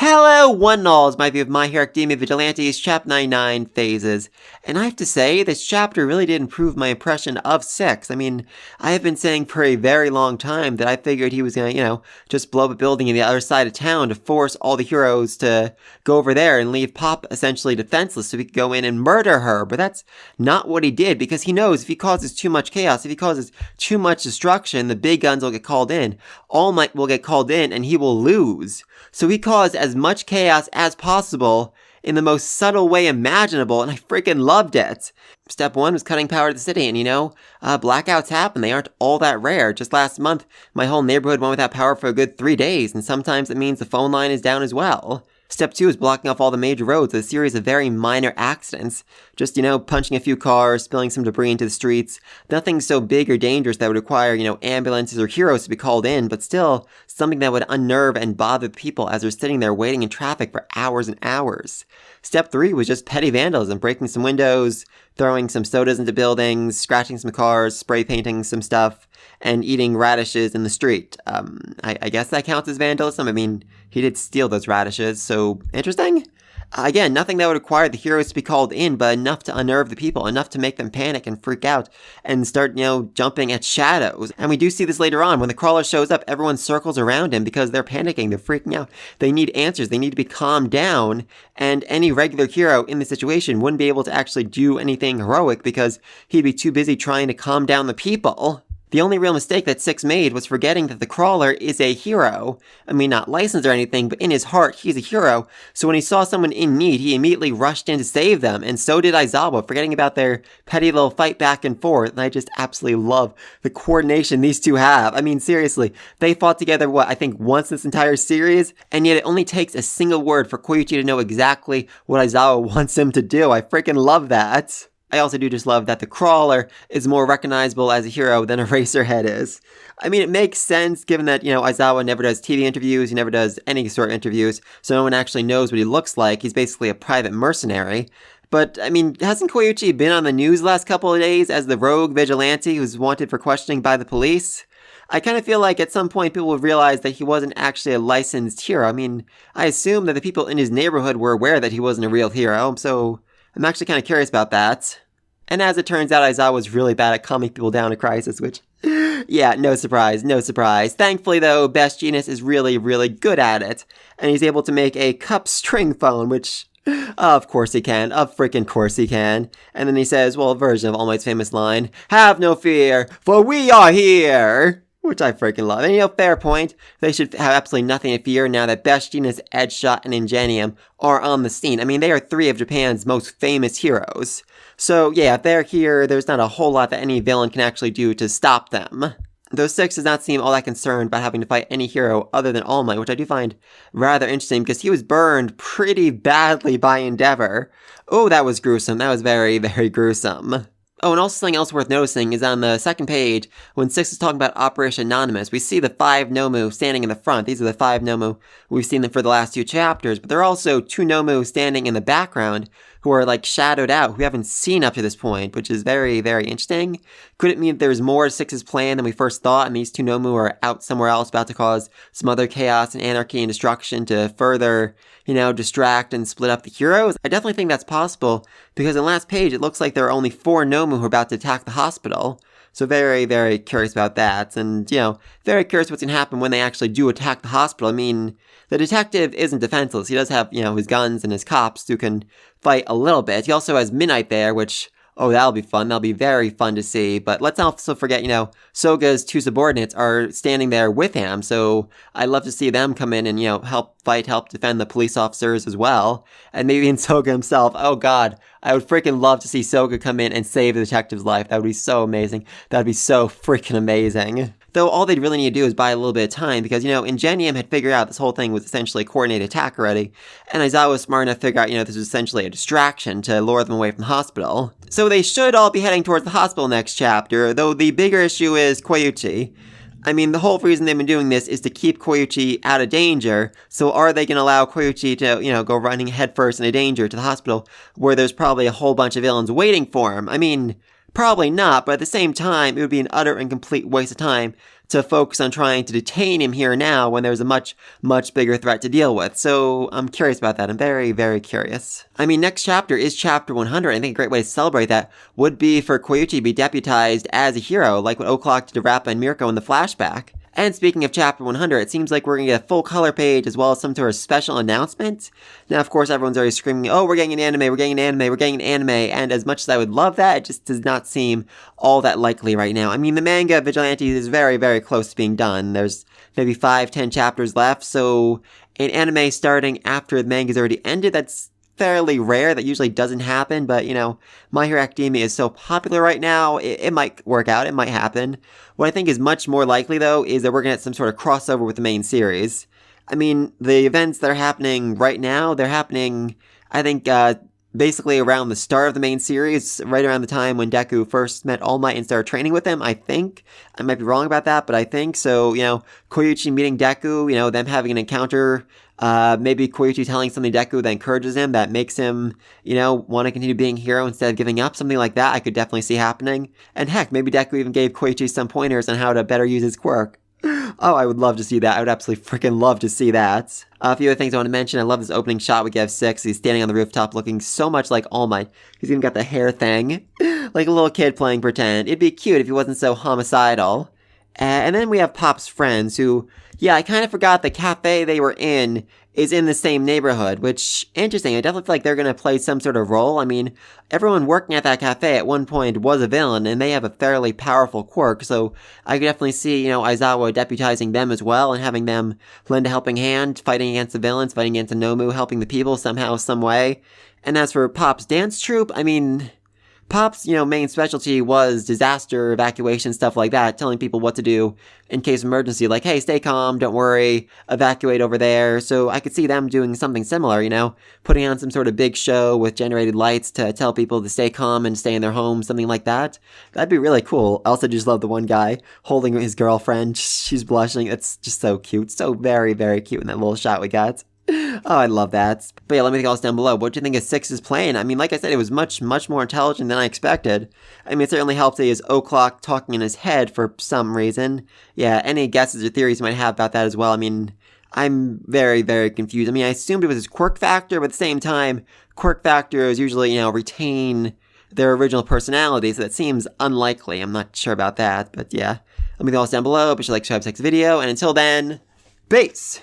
Hello, one and all, it's my view of My Hero Academia Vigilantes, Chapter 99, Phases. And I have to say, this chapter really did improve my impression of Six. I mean, I have been saying for a very long time that I figured he was gonna, just blow up a building in the other side of town to force all the heroes to go over there and leave Pop essentially defenseless so he could go in and murder her. But that's not what he did, because he knows if he causes too much chaos, if he causes too much destruction, the big guns will get called in. All Might will get called in and he will lose. So he caused as much chaos as possible in the most subtle way imaginable, and I freaking loved it. Step 1 was cutting power to the city, and blackouts happen. They aren't all that rare. Just last month, my whole neighborhood went without power for a good 3 days, and sometimes it means the phone line is down as well. Step 2 is blocking off all the major roads with a series of very minor accidents. Just, punching a few cars, spilling some debris into the streets. Nothing so big or dangerous that would require, ambulances or heroes to be called in, but still something that would unnerve and bother people as they're sitting there waiting in traffic for hours and hours. Step 3 was just petty vandalism, breaking some windows, throwing some sodas into buildings, scratching some cars, spray painting some stuff, and eating radishes in the street. I guess that counts as vandalism. I mean, he did steal those radishes, so interesting. Again, nothing that would require the heroes to be called in, but enough to unnerve the people, enough to make them panic and freak out and start, jumping at shadows. And we do see this later on. When the crawler shows up, everyone circles around him because they're panicking, they're freaking out. They need answers, they need to be calmed down, and any regular hero in the situation wouldn't be able to actually do anything heroic because he'd be too busy trying to calm down the people. The only real mistake that Six made was forgetting that the Crawler is a hero. I mean, not licensed or anything, but in his heart, he's a hero. So when he saw someone in need, he immediately rushed in to save them, and so did Aizawa, forgetting about their petty little fight back and forth. And I just absolutely love the coordination these two have. I mean, seriously, they fought together, I think once this entire series, and yet it only takes a single word for Koyuchi to know exactly what Aizawa wants him to do. I freaking love that. I also do just love that the Crawler is more recognizable as a hero than Eraserhead is. I mean, it makes sense given that, Aizawa never does TV interviews, he never does any sort of interviews, so no one actually knows what he looks like. He's basically a private mercenary. But, I mean, hasn't Koyuchi been on the news the last couple of days as the rogue vigilante who's wanted for questioning by the police? I kind of feel like at some point people would realize that he wasn't actually a licensed hero. I mean, I assume that the people in his neighborhood were aware that he wasn't a real hero, so I'm actually kind of curious about that. And as it turns out, Aizawa was really bad at calming people down in crisis, which, yeah, no surprise, no surprise. Thankfully, though, Best Genius is really, really good at it, and he's able to make a cup string phone, which, of course he can, of freaking course he can. And then he says, a version of All Might's famous line, "Have no fear, for we are here!" Which I freaking love. And fair point. They should have absolutely nothing to fear now that Best Genius, Edgeshot, and Ingenium are on the scene. I mean, they are 3 of Japan's most famous heroes. So yeah, if they're here, there's not a whole lot that any villain can actually do to stop them. Though Six does not seem all that concerned about having to fight any hero other than All Might, which I do find rather interesting because he was burned pretty badly by Endeavor. Oh, that was gruesome. That was very, very gruesome. Oh, and also something else worth noticing is on the second page, when Six is talking about Operation Anonymous, we see the 5 Nomu standing in the front. These are the 5 Nomu. We've seen them for the last 2 chapters, but there are also 2 Nomu standing in the background who are shadowed out, who we haven't seen up to this point, which is very, very interesting. Could it mean that there's more to Six's plan than we first thought, and these 2 Nomu are out somewhere else about to cause some other chaos and anarchy and destruction to further, distract and split up the heroes? I definitely think that's possible, because in the last page it looks like there are only 4 Nomu who are about to attack the hospital. So very, very curious about that, and, very curious what's going to happen when they actually do attack the hospital. I mean, the detective isn't defenseless. He does have, his guns and his cops who can fight a little bit. He also has Midnight there, which, that'll be fun. That'll be very fun to see. But let's not also forget, Soga's 2 subordinates are standing there with him. So I'd love to see them come in and, help defend the police officers as well. And maybe even Soga himself. Oh God, I would freaking love to see Soga come in and save the detective's life. That would be so amazing. That would be so freaking amazing. Though all they'd really need to do is buy a little bit of time because, Ingenium had figured out this whole thing was essentially a coordinated attack already, and Aizawa was smart enough to figure out, this was essentially a distraction to lure them away from the hospital. So they should all be heading towards the hospital next chapter, though the bigger issue is Koyuchi. I mean, the whole reason they've been doing this is to keep Koyuchi out of danger, so are they going to allow Koyuchi to, go running headfirst into danger to the hospital, where there's probably a whole bunch of villains waiting for him? I mean, Probably not, but at the same time, it would be an utter and complete waste of time to focus on trying to detain him here now when there's a much, much bigger threat to deal with. So I'm curious about that. I'm very, very curious. I mean, next chapter is chapter 100. I think a great way to celebrate that would be for Koyuchi to be deputized as a hero, like what O'Clock did to Rappa and Mirko in the flashback. And speaking of chapter 100, it seems like we're going to get a full color page as well as some sort of special announcement. Now, of course, everyone's already screaming, oh, we're getting an anime, we're getting an anime, we're getting an anime, and as much as I would love that, it just does not seem all that likely right now. I mean, the manga Vigilantes is very, very close to being done. There's maybe 5-10 chapters left, so an anime starting after the manga's already ended, that's fairly rare. That usually doesn't happen, but, you know, My Hero Academia is so popular right now, it might work out, it might happen. What I think is much more likely, though, is that we're going to get some sort of crossover with the main series. I mean, the events that are happening right now, they're happening, I think, basically around the start of the main series, right around the time when Deku first met All Might and started training with him, I think. I might be wrong about that, but I think. So, you know, Koyuchi meeting Deku, you know, them having an encounter, maybe Koyuchi telling something to Deku that encourages him, that makes him, you know, want to continue being a hero instead of giving up, something like that I could definitely see happening. And heck, maybe Deku even gave Koichi some pointers on how to better use his quirk. Oh, I would love to see that. I would absolutely freaking love to see that. A few other things I want to mention. I love this opening shot we get of 6. He's standing on the rooftop looking so much like All Might. He's even got the hair thing. Like a little kid playing pretend. It'd be cute if he wasn't so homicidal. And then we have Pop's friends who, yeah, I kind of forgot the cafe they were in is in the same neighborhood, which, interesting, I definitely feel like they're going to play some sort of role. I mean, everyone working at that cafe at one point was a villain, and they have a fairly powerful quirk, so I could definitely see, you know, Aizawa deputizing them as well, and having them lend a helping hand, fighting against the villains, fighting against Nomu, helping the people somehow, some way. And as for Pop's dance troupe, I mean, Pop's, you know, main specialty was disaster, evacuation, stuff like that, telling people what to do in case of emergency, like, hey, stay calm, don't worry, evacuate over there. So I could see them doing something similar, you know, putting on some sort of big show with generated lights to tell people to stay calm and stay in their homes, something like that. That'd be really cool. I also just love the one guy holding his girlfriend. She's blushing. It's just so cute. So very, very cute in that little shot we got. Oh, I love that. But yeah, let me know down below. What do you think of 6's plan? I mean, like I said, it was much, much more intelligent than I expected. I mean, it certainly helped that he has O'Clock talking in his head for some reason. Yeah, any guesses or theories you might have about that as well? I mean, I'm very, very confused. I mean, I assumed it was his quirk factor, but at the same time, quirk factors usually, you know, retain their original personality, so that seems unlikely. I'm not sure about that, but yeah. Let me know down below. Be sure to like, subscribe to this video, and until then, peace!